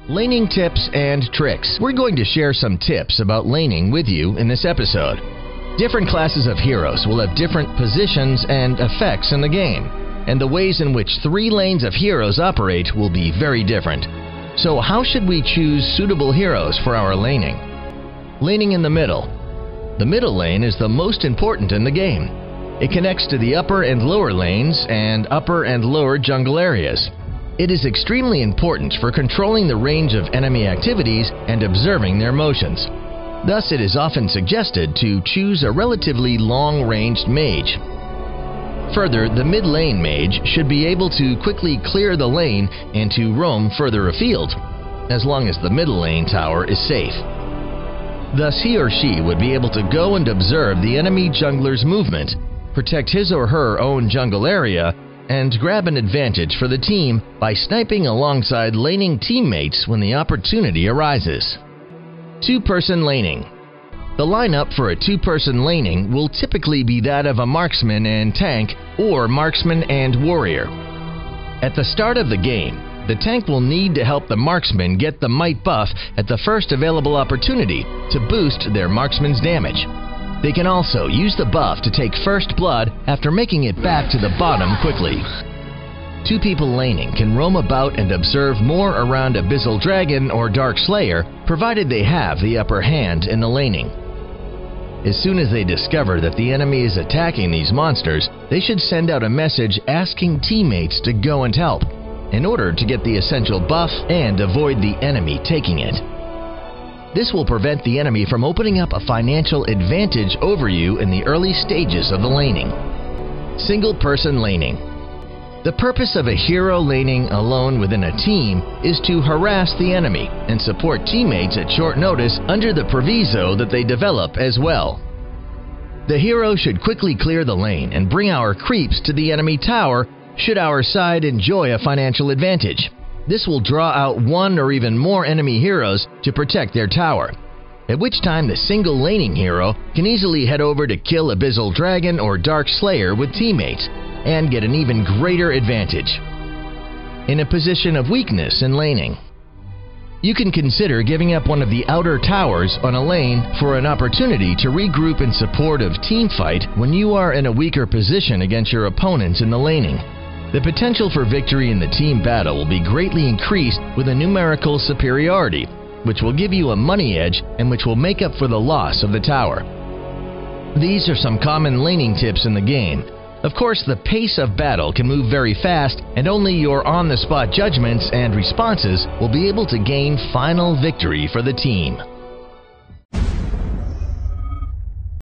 Laning tips and tricks. We're going to share some tips about laning with you in this episode. Different classes of heroes will have different positions and effects in the game, and the ways in which 3 lanes of heroes operate will be very different. So how should we choose suitable heroes for our laning? Laning in the middle. The middle lane is the most important in the game. It connects to the upper and lower lanes and upper and lower jungle areas. It is extremely important for controlling the range of enemy activities and observing their motions. Thus, it is often suggested to choose a relatively long-ranged mage. Further, the mid-lane mage should be able to quickly clear the lane and to roam further afield, as long as the middle lane tower is safe. Thus, he or she would be able to go and observe the enemy jungler's movement, protect his or her own jungle area, and grab an advantage for the team by sniping alongside laning teammates when the opportunity arises. 2-person laning. The lineup for a 2-person laning will typically be that of a marksman and tank or marksman and warrior. At the start of the game, the tank will need to help the marksman get the might buff at the first available opportunity to boost their marksman's damage. They can also use the buff to take first blood after making it back to the bottom quickly. 2 people laning can roam about and observe more around Abyssal Dragon or Dark Slayer, provided they have the upper hand in the laning. As soon as they discover that the enemy is attacking these monsters, they should send out a message asking teammates to go and help, in order to get the essential buff and avoid the enemy taking it. This will prevent the enemy from opening up a financial advantage over you in the early stages of the laning. Single-person laning. The purpose of a hero laning alone within a team is to harass the enemy and support teammates at short notice under the proviso that they develop as well. The hero should quickly clear the lane and bring our creeps to the enemy tower should our side enjoy a financial advantage. This will draw out 1 or even more enemy heroes to protect their tower, at which time the single laning hero can easily head over to kill Abyssal Dragon or Dark Slayer with teammates and get an even greater advantage. In a position of weakness in laning, you can consider giving up one of the outer towers on a lane for an opportunity to regroup in support of teamfight when you are in a weaker position against your opponents in the laning. The potential for victory in the team battle will be greatly increased with a numerical superiority, which will give you a money edge and which will make up for the loss of the tower. These are some common laning tips in the game. Of course, the pace of battle can move very fast, and only your on-the-spot judgments and responses will be able to gain final victory for the team.